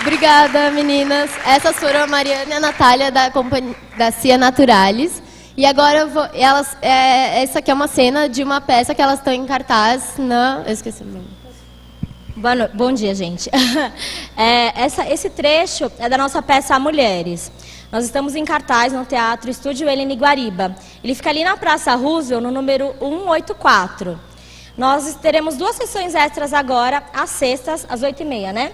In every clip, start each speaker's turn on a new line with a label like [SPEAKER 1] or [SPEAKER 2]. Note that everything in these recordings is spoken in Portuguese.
[SPEAKER 1] Obrigada, meninas. Essas foram a Mariana e a Natália da CIA Naturalis. E agora essa aqui é uma cena de uma peça que elas estão em cartaz na... Eu esqueci o nome.
[SPEAKER 2] Bom dia, gente. Esse trecho é da nossa peça Mulheres. Nós estamos em cartaz no Teatro Estúdio Helene Guariba. Ele fica ali na Praça Roosevelt, no número 184. Nós teremos 2 sessões extras agora, às sextas, às 8h30, né?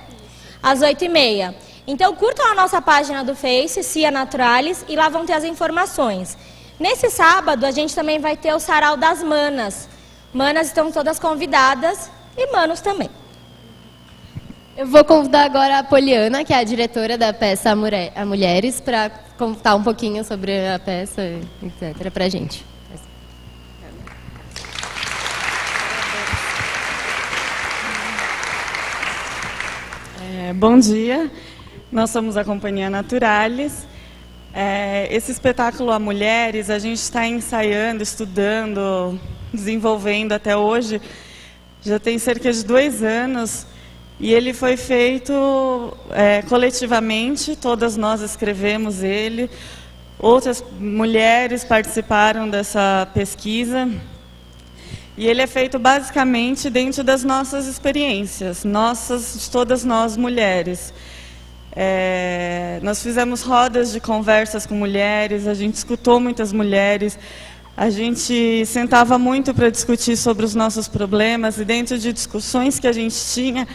[SPEAKER 2] Às 8h30. Então, curtam a nossa página do Face, CIA Naturalis, e lá vão ter as informações. Nesse sábado, a gente também vai ter o Sarau das Manas. Manas estão todas convidadas, e manos também.
[SPEAKER 1] Eu vou convidar agora a Poliana, que é a diretora da peça A Mulheres, para contar um pouquinho sobre a peça, etc., para a gente.
[SPEAKER 3] Bom dia, nós somos a Companhia Naturalis. Esse espetáculo A Mulheres, a gente está ensaiando, estudando, desenvolvendo até hoje, já tem cerca de 2 anos, e ele foi feito coletivamente, todas nós escrevemos ele, outras mulheres participaram dessa pesquisa, e ele é feito basicamente dentro das nossas experiências, de todas nós mulheres. Nós fizemos rodas de conversas com mulheres, a gente escutou muitas mulheres, a gente sentava muito para discutir sobre os nossos problemas, e dentro de discussões que a gente tinha,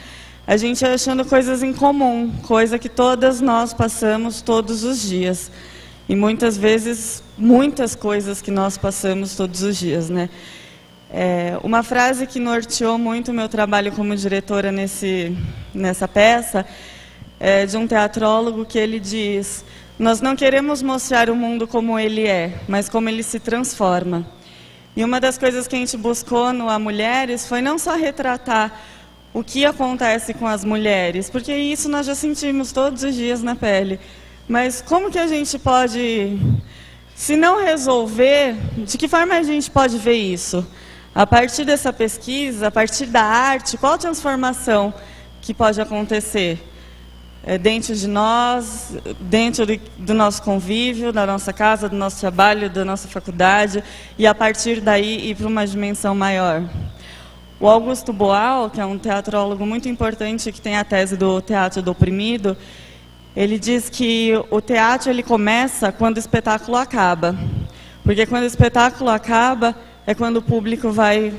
[SPEAKER 3] a gente ia achando coisas em comum, coisa que todas nós passamos todos os dias. E muitas vezes, muitas coisas que nós passamos todos os dias, né? Uma frase que norteou muito o meu trabalho como diretora nessa peça é de um teatrólogo, que ele diz: nós não queremos mostrar o mundo como ele é, mas como ele se transforma. E uma das coisas que a gente buscou no A Mulheres foi não só retratar o que acontece com as mulheres, porque isso nós já sentimos todos os dias na pele, mas como que a gente pode, se não resolver, de que forma a gente pode ver isso? A partir dessa pesquisa, a partir da arte, qual a transformação que pode acontecer dentro de nós, dentro do nosso convívio, da nossa casa, do nosso trabalho, da nossa faculdade, e a partir daí ir para uma dimensão maior. O Augusto Boal, que é um teatrólogo muito importante, que tem a tese do teatro do oprimido, ele diz que o teatro ele começa quando o espetáculo acaba. Porque quando o espetáculo acaba, é quando o público vai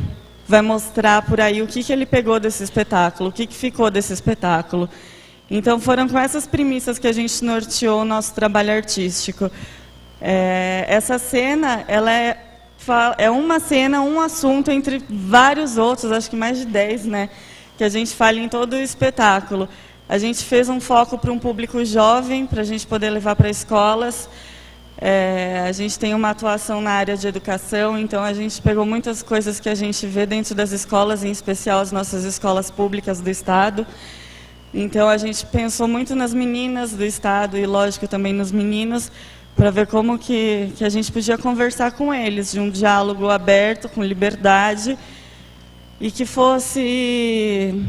[SPEAKER 3] mostrar por aí o que ele pegou desse espetáculo, o que ficou desse espetáculo. Então, foram com essas premissas que a gente norteou o nosso trabalho artístico. Essa cena, ela é uma cena, um assunto entre vários outros, acho que mais de 10, né, que a gente fala em todo o espetáculo. A gente fez um foco para um público jovem, para a gente poder levar para escolas. A gente tem uma atuação na área de educação, então a gente pegou muitas coisas que a gente vê dentro das escolas, em especial as nossas escolas públicas do Estado. Então a gente pensou muito nas meninas do Estado e, lógico, também nos meninos, para ver como que a gente podia conversar com eles, de um diálogo aberto, com liberdade, e que fosse,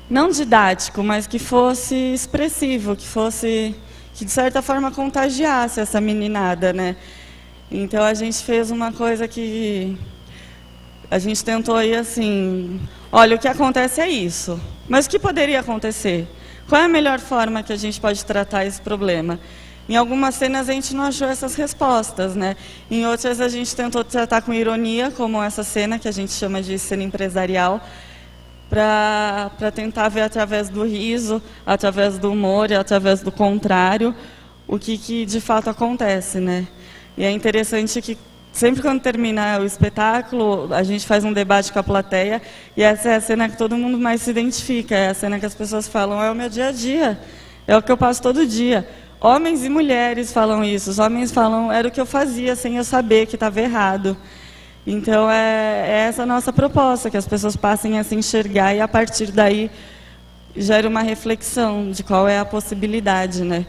[SPEAKER 3] não didático, mas que fosse expressivo, que de certa forma contagiasse essa meninada, né? Então a gente fez uma coisa que a gente tentou ir assim, olha, o que acontece é isso, mas o que poderia acontecer? Qual é a melhor forma que a gente pode tratar esse problema? Em algumas cenas a gente não achou essas respostas, né? Em outras a gente tentou tratar com ironia, como essa cena que a gente chama de cena empresarial, para tentar ver através do riso, através do humor e através do contrário, o que de fato acontece, né? E é interessante que sempre quando termina o espetáculo, a gente faz um debate com a plateia, e essa é a cena que todo mundo mais se identifica, é a cena que as pessoas falam, é o meu dia a dia, é o que eu passo todo dia. Homens e mulheres falam isso, os homens falam, era o que eu fazia sem eu saber que estava errado. Então, é essa a nossa proposta, que as pessoas passem a se enxergar e, a partir daí, gere uma reflexão de qual é a possibilidade, né?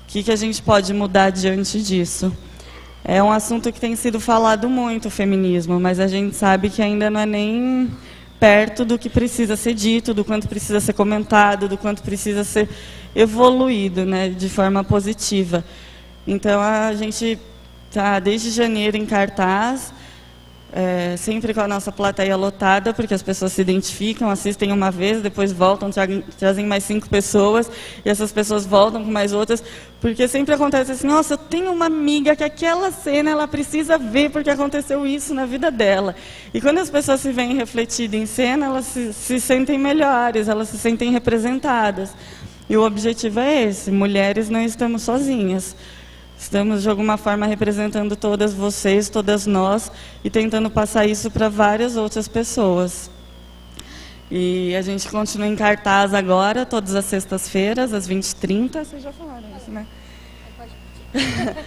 [SPEAKER 3] O que a gente pode mudar diante disso. É um assunto que tem sido falado muito, o feminismo, mas a gente sabe que ainda não é nem perto do que precisa ser dito, do quanto precisa ser comentado, do quanto precisa ser evoluído, né, de forma positiva. Então, a gente está desde janeiro em cartaz, sempre com a nossa plateia lotada, porque as pessoas se identificam, assistem uma vez, depois voltam, trazem mais 5 pessoas, e essas pessoas voltam com mais outras, porque sempre acontece assim, nossa, eu tenho uma amiga que aquela cena ela precisa ver, porque aconteceu isso na vida dela. E quando as pessoas se veem refletidas em cena, elas se sentem melhores, elas se sentem representadas. E o objetivo é esse, mulheres não estamos sozinhas. Estamos, de alguma forma, representando todas vocês, todas nós, e tentando passar isso para várias outras pessoas. E a gente continua em cartaz agora, todas as sextas-feiras, às 20h30. Vocês já falaram isso, né?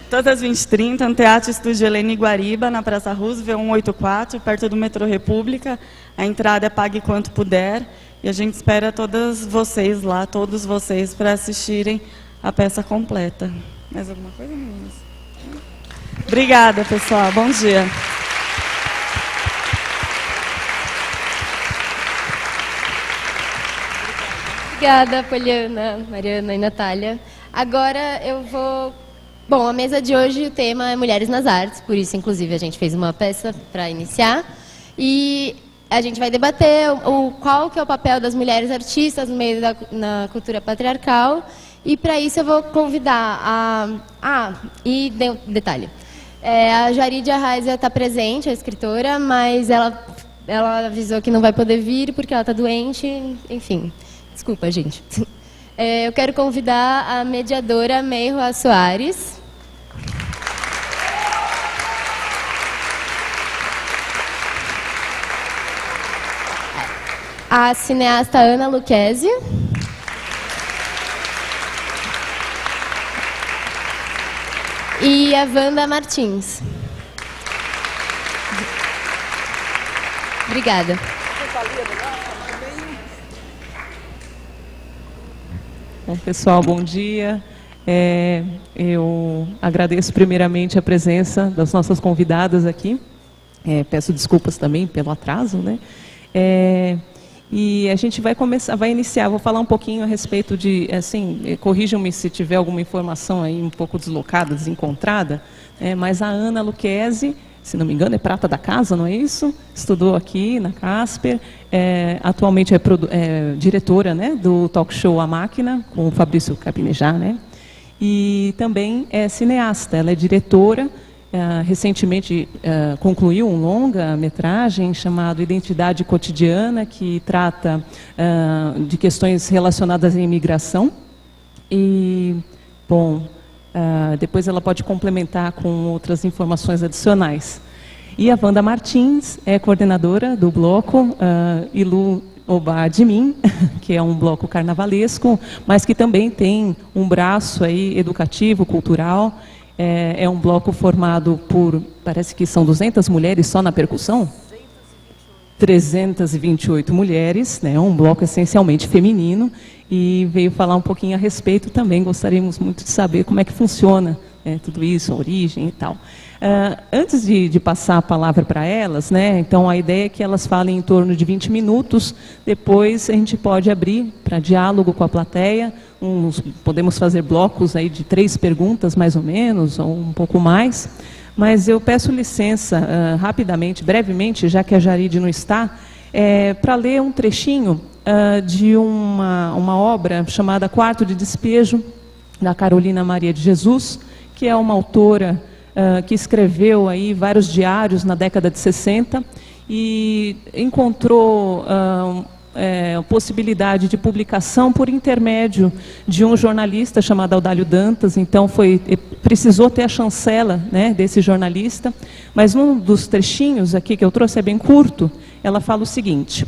[SPEAKER 3] Todas as 20h30, no Teatro Estúdio Helene Guariba, na Praça Roosevelt 184, perto do Metrô República. A entrada é pague quanto puder. E a gente espera todas vocês lá, todos vocês, para assistirem a peça completa. Mais alguma coisa, meninas? Obrigada, pessoal. Bom dia.
[SPEAKER 1] Obrigada, Poliana, Mariana e Natália. Agora eu vou... Bom, a mesa de hoje, o tema é Mulheres nas Artes, por isso, inclusive, a gente fez uma peça para iniciar. E a gente vai debater qual que é o papel das mulheres artistas no meio na cultura patriarcal. E para isso eu vou convidar detalhe, a Jaride Arraizia está presente, a escritora, mas ela avisou que não vai poder vir porque ela está doente, enfim, desculpa, gente. Eu quero convidar a mediadora Meirua Soares. A cineasta Ana Lucchesi. E a Wanda Martins. Obrigada.
[SPEAKER 4] Bom, pessoal, bom dia. Eu agradeço primeiramente a presença das nossas convidadas aqui. Peço desculpas também pelo atraso, né? E a gente vai iniciar, vou falar um pouquinho a respeito de, assim, corrijam-me se tiver alguma informação aí um pouco deslocada, desencontrada, mas a Ana Lucchesi, se não me engano, é prata da casa, não é isso? Estudou aqui na Casper, atualmente é diretora, né, do talk show A Máquina, com o Fabrício Carpinejar, né? E também é cineasta, ela é diretora. Recentemente concluiu um longa-metragem chamado Identidade Cotidiana, que trata de questões relacionadas à imigração. E, bom, depois ela pode complementar com outras informações adicionais. E a Wanda Martins é coordenadora do bloco Ilu Oba de Mim, que é um bloco carnavalesco, mas que também tem um braço aí educativo, cultural. É um bloco formado por, parece que são 200 mulheres só na percussão? 328 mulheres, né? Um bloco essencialmente feminino, e veio falar um pouquinho a respeito também. Gostaríamos muito de saber como é que funciona tudo isso, a origem e tal. Antes de passar a palavra para elas, né? Então a ideia é que elas falem em torno de 20 minutos, depois a gente pode abrir para diálogo com a plateia. Podemos fazer blocos aí de 3 perguntas, mais ou menos, ou um pouco mais. Mas eu peço licença, rapidamente, brevemente, já que a Jaride não está, para ler um trechinho de uma obra chamada Quarto de Despejo, da Carolina Maria de Jesus, que é uma autora que escreveu aí vários diários na década de 60 e encontrou possibilidade de publicação por intermédio de um jornalista chamado Audálio Dantas. Então precisou ter a chancela, né, desse jornalista, mas num dos trechinhos aqui que eu trouxe, é bem curto, ela fala o seguinte: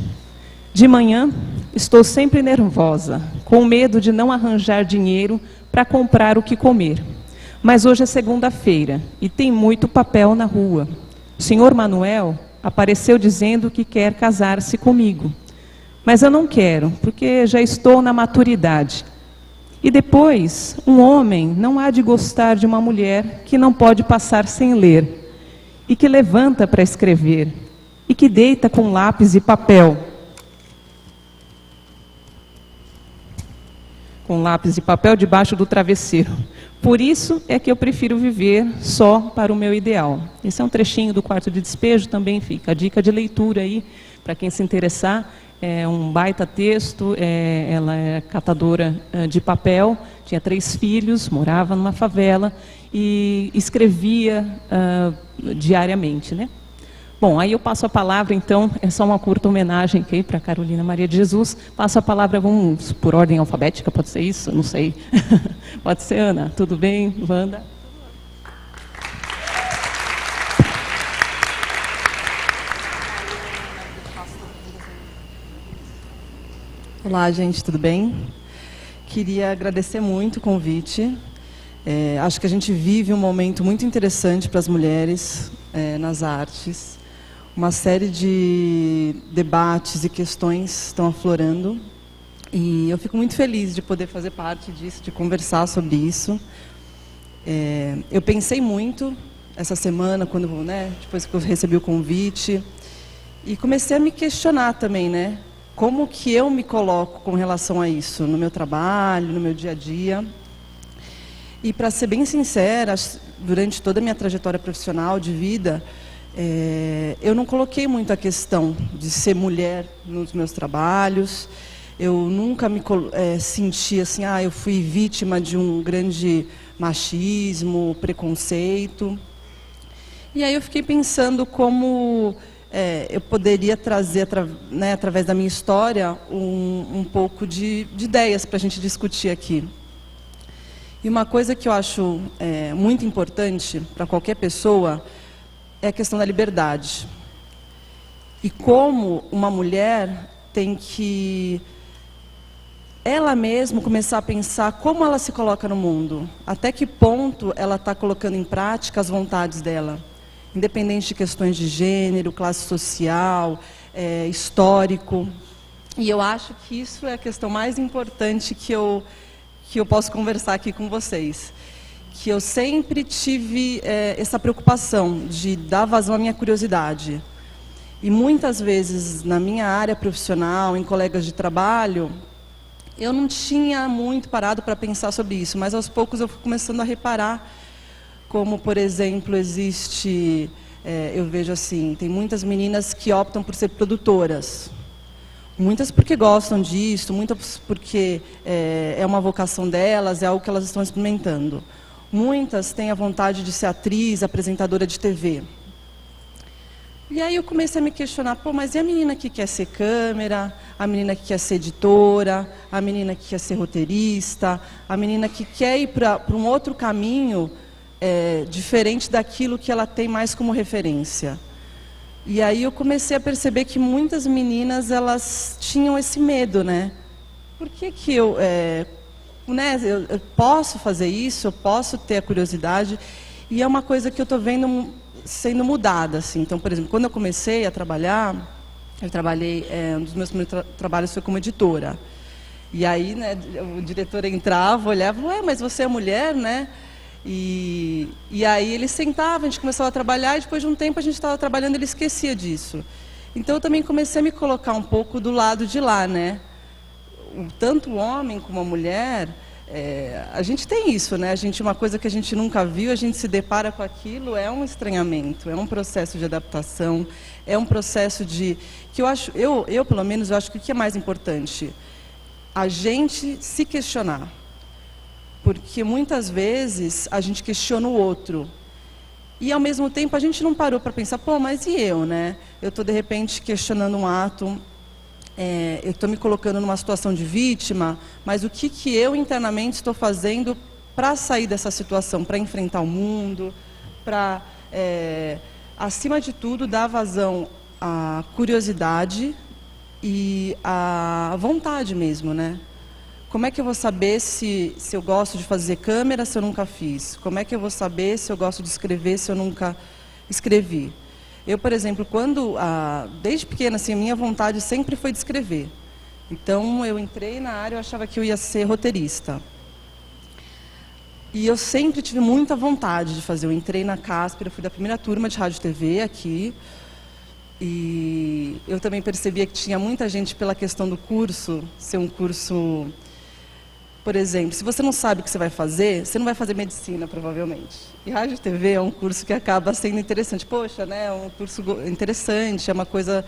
[SPEAKER 4] de manhã estou sempre nervosa, com medo de não arranjar dinheiro para comprar o que comer. Mas hoje é segunda-feira e tem muito papel na rua. O senhor Manuel apareceu dizendo que quer casar-se comigo. Mas eu não quero, porque já estou na maturidade. E depois, um homem não há de gostar de uma mulher que não pode passar sem ler, e que levanta para escrever, e que deita com lápis e papel, com lápis e papel debaixo do travesseiro. Por isso é que eu prefiro viver só para o meu ideal. Esse é um trechinho do Quarto de Despejo, também fica a dica de leitura aí, para quem se interessar. É um baita texto, ela é catadora de papel, tinha 3 filhos, morava numa favela e escrevia diariamente, né? Bom, aí eu passo a palavra, então, é só uma curta homenagem aqui para Carolina Maria de Jesus. Passo a palavra, vamos por ordem alfabética, pode ser isso? Não sei. Pode ser, Ana. Tudo bem? Wanda?
[SPEAKER 5] Olá, gente, tudo bem? Queria agradecer muito o convite. Acho que a gente vive um momento muito interessante para as mulheres nas artes. Uma série de debates e questões estão aflorando. E eu fico muito feliz de poder fazer parte disso, de conversar sobre isso. Eu pensei muito essa semana, depois que eu recebi o convite, e comecei a me questionar também, né? Como que eu me coloco com relação a isso, no meu trabalho, no meu dia a dia. E, para ser bem sincera, durante toda a minha trajetória profissional de vida, eu não coloquei muito a questão de ser mulher nos meus trabalhos. Eu nunca me senti assim, eu fui vítima de um grande machismo, preconceito. E aí eu fiquei pensando como eu poderia trazer, através da minha história, um pouco de ideias para a gente discutir aqui. E uma coisa que eu acho muito importante para qualquer pessoa é a questão da liberdade. E como uma mulher tem que, ela mesma, começar a pensar como ela se coloca no mundo. Até que ponto ela está colocando em prática as vontades dela. Independente de questões de gênero, classe social, histórico. E eu acho que isso é a questão mais importante que eu posso conversar aqui com vocês. Que eu sempre tive essa preocupação de dar vazão à minha curiosidade. E muitas vezes, na minha área profissional, em colegas de trabalho, eu não tinha muito parado para pensar sobre isso, mas aos poucos eu fui começando a reparar como, por exemplo, existe, eu vejo assim, tem muitas meninas que optam por ser produtoras. Muitas porque gostam disso, muitas porque é uma vocação delas, é algo que elas estão experimentando. Muitas têm a vontade de ser atriz, apresentadora de TV. E aí eu comecei a me questionar, mas e a menina que quer ser câmera, a menina que quer ser editora, a menina que quer ser roteirista, a menina que quer ir para um outro caminho diferente daquilo que ela tem mais como referência. E aí eu comecei a perceber que muitas meninas, elas tinham esse medo, né? Por que eu posso fazer isso, eu posso ter a curiosidade, e é uma coisa que eu estou vendo sendo mudada. Assim. Então, por exemplo, quando eu comecei a trabalhar, eu trabalhei, um dos meus primeiros trabalhos foi como editora. E aí, o diretor entrava, olhava, mas você é mulher, né? E aí ele sentava, a gente começava a trabalhar, e depois de um tempo a gente estava trabalhando, ele esquecia disso. Então eu também comecei a me colocar um pouco do lado de lá, né? Tanto o homem como a mulher, a gente tem isso, né? Uma coisa que a gente nunca viu, a gente se depara com aquilo, é um estranhamento, é um processo de adaptação, é um processo que eu acho, eu pelo menos, eu acho que o que é mais importante? A gente se questionar. Porque muitas vezes a gente questiona o outro. E ao mesmo tempo a gente não parou para pensar, mas e eu, né? Eu estou de repente questionando um ato, eu estou me colocando numa situação de vítima, mas o que eu internamente estou fazendo para sair dessa situação, para enfrentar o mundo, para, acima de tudo, dar vazão à curiosidade e à vontade mesmo, né? Como é que eu vou saber se eu gosto de fazer câmera, se eu nunca fiz? Como é que eu vou saber se eu gosto de escrever, se eu nunca escrevi? Eu, por exemplo, desde pequena, assim, a minha vontade sempre foi de escrever. Então, eu entrei na área, eu achava que eu ia ser roteirista. E eu sempre tive muita vontade de fazer. Eu entrei na Casper, eu fui da primeira turma de rádio e TV aqui. E eu também percebia que tinha muita gente, pela questão do curso, ser um curso Por exemplo, se você não sabe o que você vai fazer, você não vai fazer medicina, provavelmente. E rádio e TV é um curso que acaba sendo interessante. Poxa, né, é um curso interessante, é uma coisa...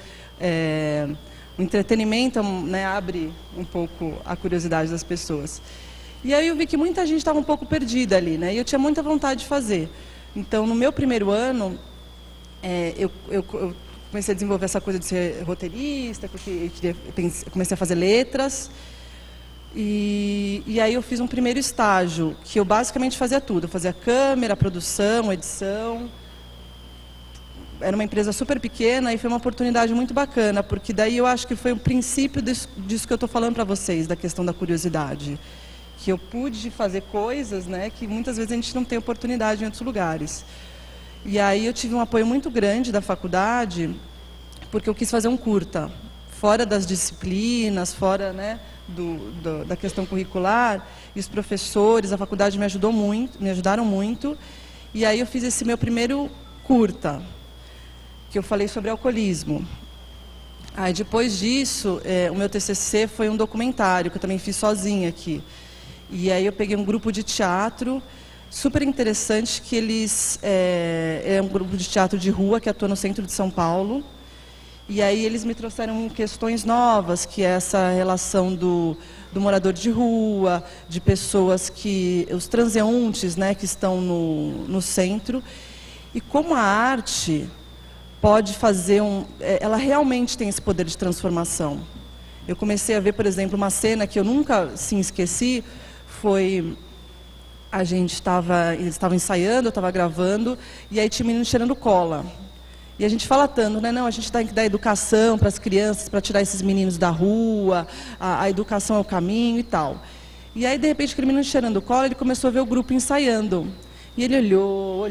[SPEAKER 5] o entretenimento, né, abre um pouco a curiosidade das pessoas. E aí eu vi que muita gente estava um pouco perdida ali, né, e eu tinha muita vontade de fazer. Então, no meu primeiro ano, eu comecei a desenvolver essa coisa de ser roteirista, porque eu comecei a fazer letras. E aí eu fiz um primeiro estágio, que eu basicamente fazia tudo. Eu fazia câmera, produção, edição. Era uma empresa super pequena e foi uma oportunidade muito bacana, porque daí eu acho que foi o princípio disso que eu estou falando para vocês, da questão da curiosidade. Que eu pude fazer coisas, né, que muitas vezes a gente não tem oportunidade em outros lugares. E aí eu tive um apoio muito grande da faculdade, porque eu quis fazer um curta, fora das disciplinas, fora, né, da questão curricular, e os professores, a faculdade me ajudaram muito, e aí eu fiz esse meu primeiro curta, que eu falei sobre alcoolismo. Aí depois disso, o meu TCC foi um documentário, que eu também fiz sozinha aqui. E aí eu peguei um grupo de teatro, super interessante, que eles... é um grupo de teatro de rua, que atua no centro de São Paulo. E aí eles me trouxeram questões novas, que é essa relação do morador de rua, de pessoas que... os transeuntes, né, que estão no centro. E como a arte pode fazer ela realmente tem esse poder de transformação. Eu comecei a ver, por exemplo, uma cena que eu nunca esqueci, foi... eles estavam ensaiando, eu estava gravando, e aí tinha um menino cheirando cola. E a gente fala tanto, né? Não, a gente tem que dar educação para as crianças, para tirar esses meninos da rua, a educação é o caminho e tal. E aí, de repente, aquele menino cheirando cola, ele começou a ver o grupo ensaiando. E ele olhou.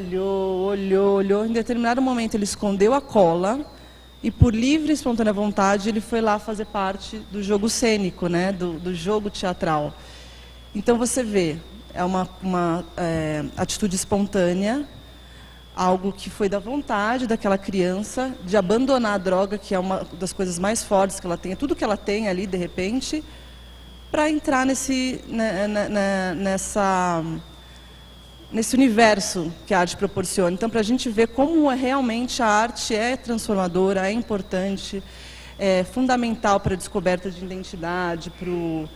[SPEAKER 5] Em determinado momento, ele escondeu a cola e, por livre e espontânea vontade, ele foi lá fazer parte do jogo cênico, né? Do jogo teatral. Então, você vê, é uma atitude espontânea, algo que foi da vontade daquela criança, de abandonar a droga, que é uma das coisas mais fortes que ela tem, é tudo que ela tem ali, de repente, para entrar nesse universo que a arte proporciona. Então, para a gente ver como realmente a arte é transformadora, é importante, é fundamental para a descoberta de identidade, para o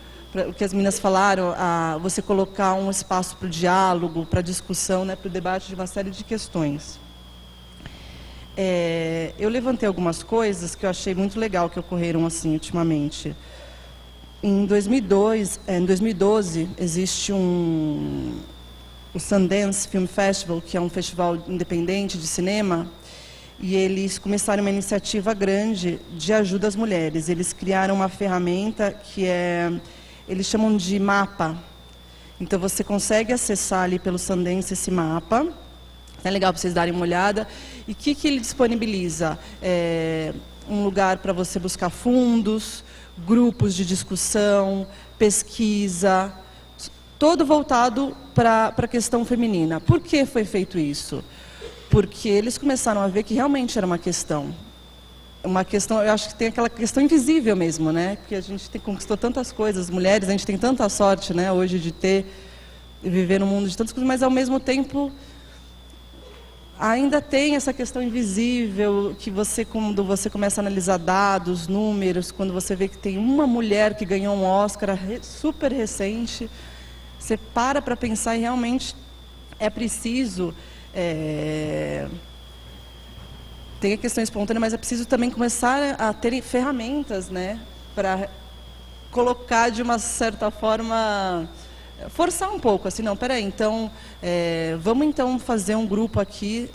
[SPEAKER 5] que as meninas falaram, você colocar um espaço para o diálogo, para a discussão, né, para o debate de uma série de questões. Eu levantei algumas coisas que eu achei muito legal que ocorreram assim ultimamente. Em 2012, existe o Sundance Film Festival, que é um festival independente de cinema, e eles começaram uma iniciativa grande de ajuda às mulheres. Eles criaram uma ferramenta que eles chamam de mapa. Então, você consegue acessar ali pelo Sundance esse mapa. É legal para vocês darem uma olhada. E o que ele disponibiliza? Um lugar para você buscar fundos, grupos de discussão, pesquisa, todo voltado para a questão feminina. Por que foi feito isso? Porque eles começaram a ver que realmente era uma questão, eu acho que tem aquela questão invisível mesmo, né? Porque a gente conquistou tantas coisas, mulheres, a gente tem tanta sorte, né, hoje de viver num mundo de tantas coisas, mas ao mesmo tempo ainda tem essa questão invisível, que quando você começa a analisar dados, números, quando você vê que tem uma mulher que ganhou um Oscar super recente, você para pensar e realmente é preciso... Tem a questão espontânea, mas é preciso também começar a ter ferramentas, né, para colocar de uma certa forma, forçar um pouco, assim, não, peraí, então, vamos então fazer um grupo aqui,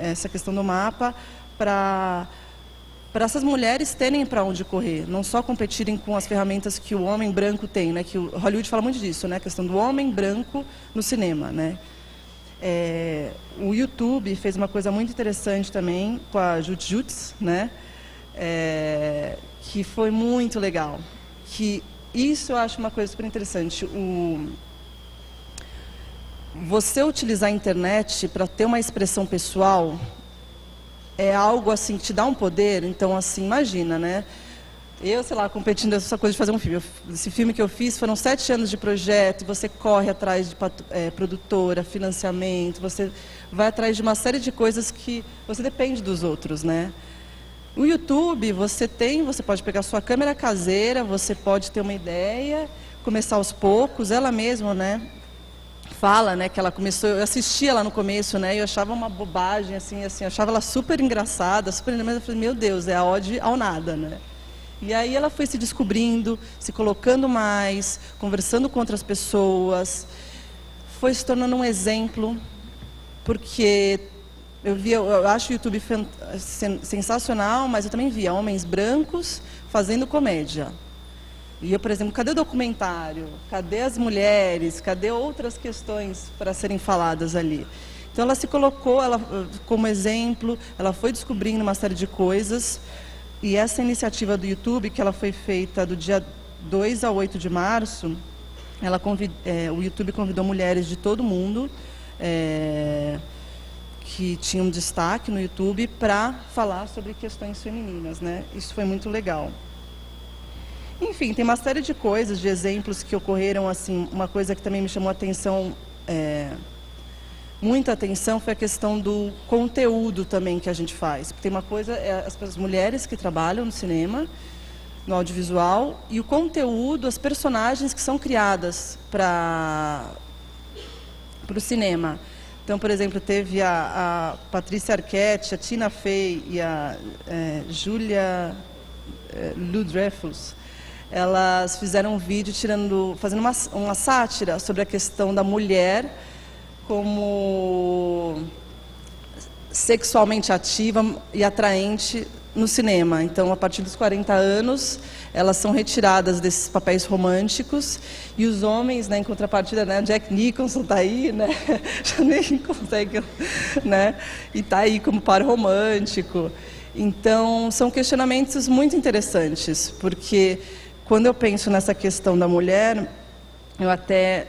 [SPEAKER 5] essa questão do mapa, para essas mulheres terem para onde correr, não só competirem com as ferramentas que o homem branco tem, né, que o Hollywood fala muito disso, né, a questão do homem branco no cinema, né. O YouTube fez uma coisa muito interessante também com a Jutjutz, né? Que foi muito legal. Que isso eu acho uma coisa super interessante. Você utilizar a internet para ter uma expressão pessoal é algo assim que te dá um poder. Então, assim, imagina, né? Eu, sei lá, competindo essa coisa de fazer um filme. Esse filme que eu fiz foram 7 anos de projeto, você corre atrás de produtora, financiamento, você vai atrás de uma série de coisas que você depende dos outros, né? O YouTube, você pode pegar sua câmera caseira, você pode ter uma ideia, começar aos poucos, ela mesma, né? Fala, né, que ela começou, eu assistia ela no começo, né, e eu achava uma bobagem, assim, eu achava ela super engraçada, mas eu falei, meu Deus, é a ode ao nada, né? E aí ela foi se descobrindo, se colocando mais, conversando com outras pessoas, foi se tornando um exemplo, porque eu acho o YouTube sensacional, mas eu também via homens brancos fazendo comédia. E eu, por exemplo, cadê o documentário? Cadê as mulheres? Cadê outras questões para serem faladas ali? Então ela se colocou como exemplo, ela foi descobrindo uma série de coisas. E essa iniciativa do YouTube, que ela foi feita do dia 2 a 8 de março, o YouTube convidou mulheres de todo mundo que tinham destaque no YouTube para falar sobre questões femininas, né? Isso foi muito legal. Enfim, tem uma série de coisas, de exemplos que ocorreram, assim, uma coisa que também me chamou a atenção, muita atenção, foi a questão do conteúdo também que a gente faz. Tem uma coisa, as mulheres que trabalham no cinema, no audiovisual, e o conteúdo, as personagens que são criadas para o cinema. Então, por exemplo, teve a Patrícia Arquette, a Tina Fey e a Julia Louis-Dreyfus. Elas fizeram um vídeo fazendo uma sátira sobre a questão da mulher como sexualmente ativa e atraente no cinema. Então, a partir dos 40 anos, elas são retiradas desses papéis românticos e os homens, né, em contrapartida, né, Jack Nicholson está aí, né, já nem consegue, né, e está aí como par romântico. Então, são questionamentos muito interessantes, porque quando eu penso nessa questão da mulher, eu até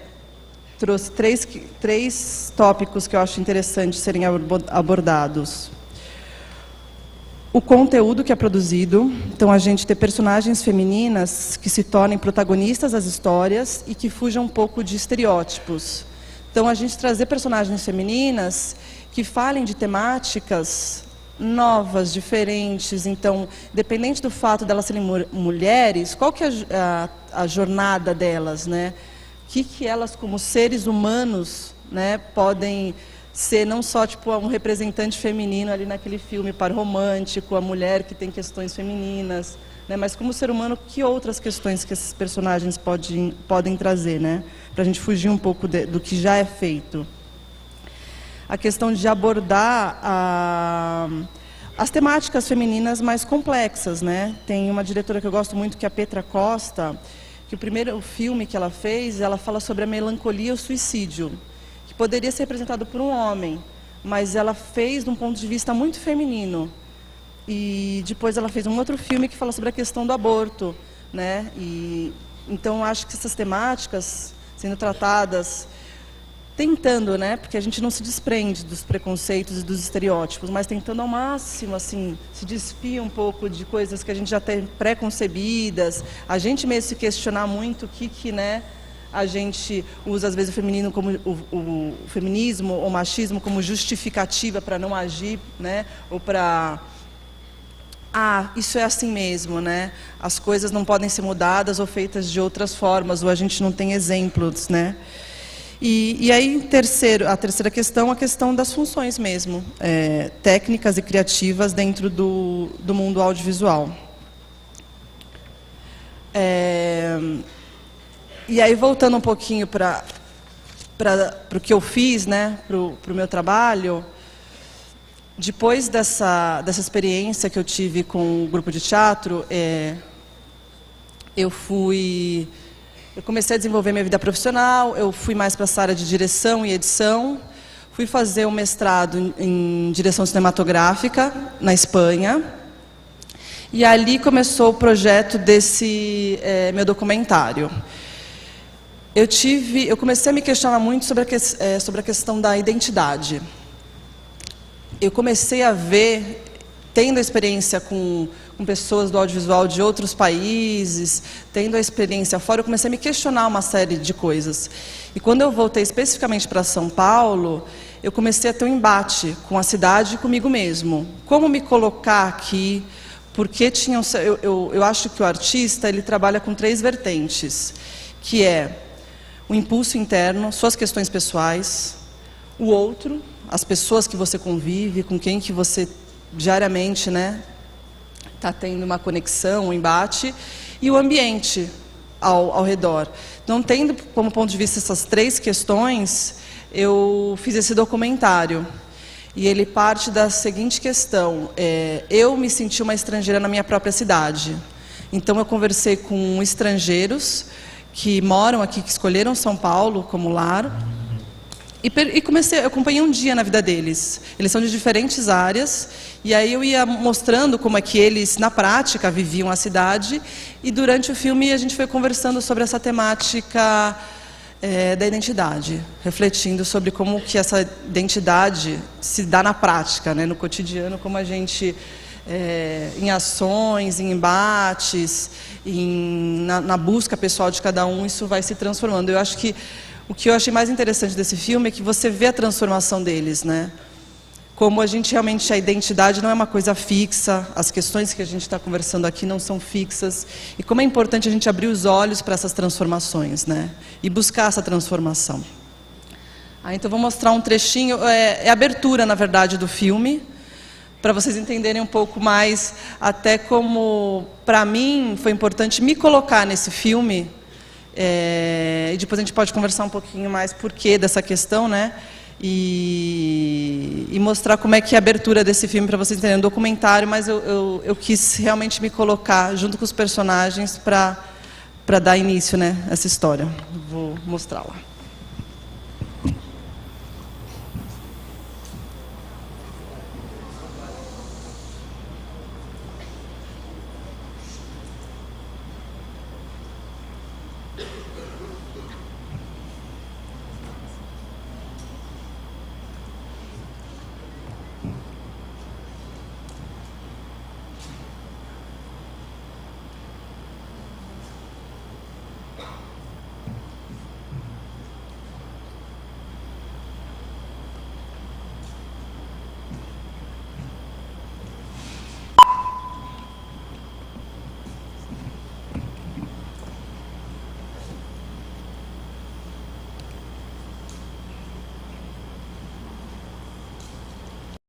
[SPEAKER 5] trouxe três tópicos que eu acho interessante serem abordados. O conteúdo que é produzido, então a gente ter personagens femininas que se tornem protagonistas das histórias e que fujam um pouco de estereótipos. Então a gente trazer personagens femininas que falem de temáticas novas, diferentes. Então, dependente do fato delas serem mulheres, qual que é a jornada delas, né? O que elas, como seres humanos, né, podem ser, não só tipo um representante feminino ali naquele filme par romântico, a mulher que tem questões femininas, né, mas como ser humano, que outras questões que esses personagens podem trazer, né, para a gente fugir um pouco do que já é feito. A questão de abordar as temáticas femininas mais complexas, né? Tem uma diretora que eu gosto muito, que é a Petra Costa, que o primeiro filme que ela fez, ela fala sobre a melancolia e o suicídio, que poderia ser representado por um homem, mas ela fez de um ponto de vista muito feminino. E depois ela fez um outro filme que fala sobre a questão do aborto, né? E então acho que essas temáticas sendo tratadas, tentando, né? Porque a gente não se desprende dos preconceitos e dos estereótipos, mas tentando ao máximo, assim, se despir um pouco de coisas que a gente já tem pré-concebidas, a gente mesmo se questionar muito o que, né, a gente usa às vezes o feminino como o feminismo ou machismo como justificativa para não agir, né? Ou para isso é assim mesmo, né? As coisas não podem ser mudadas ou feitas de outras formas, ou a gente não tem exemplos, né? E aí, a terceira questão, a questão das funções mesmo, técnicas e criativas dentro do mundo audiovisual. E aí, voltando um pouquinho para o que eu fiz, né, para o meu trabalho, depois dessa experiência que eu tive com o grupo de teatro, eu comecei a desenvolver minha vida profissional, eu fui mais para essa área de direção e edição, fui fazer um mestrado em direção cinematográfica na Espanha, e ali começou o projeto desse meu documentário. Eu comecei a me questionar muito sobre a questão da identidade. Eu comecei a ver, tendo a experiência com com pessoas do audiovisual de outros países, tendo a experiência fora, eu comecei a me questionar uma série de coisas. E quando eu voltei especificamente para São Paulo, eu comecei a ter um embate com a cidade e comigo mesmo. Como me colocar aqui? Porque eu acho que o artista ele trabalha com 3 vertentes, que é o impulso interno, suas questões pessoais, o outro, as pessoas que você convive, com quem que você diariamente, né, está tendo uma conexão, um embate, e o ambiente ao redor. Então, tendo como ponto de vista essas 3 questões, eu fiz esse documentário. E ele parte da seguinte questão: eu me senti uma estrangeira na minha própria cidade. Então, eu conversei com estrangeiros que moram aqui, que escolheram São Paulo como lar, eu acompanhei um dia na vida deles. Eles são de diferentes áreas, e aí eu ia mostrando como é que eles, na prática, viviam a cidade, e durante o filme a gente foi conversando sobre essa temática da identidade, refletindo sobre como que essa identidade se dá na prática, né, no cotidiano, como a gente, em ações, em embates, na busca pessoal de cada um, isso vai se transformando. Eu acho que o que eu achei mais interessante desse filme é que você vê a transformação deles, né? Como a gente realmente, a identidade não é uma coisa fixa, as questões que a gente está conversando aqui não são fixas, e como é importante a gente abrir os olhos para essas transformações, né? E buscar essa transformação. Então vou mostrar um trechinho, é a abertura, na verdade, do filme, para vocês entenderem um pouco mais, até como, para mim, foi importante me colocar nesse filme. E depois a gente pode conversar um pouquinho mais porquê dessa questão, né? E mostrar como é que é a abertura desse filme para vocês entenderem. Um documentário, mas eu quis realmente me colocar junto com os personagens para dar início, né, a essa história. Vou mostrar lá.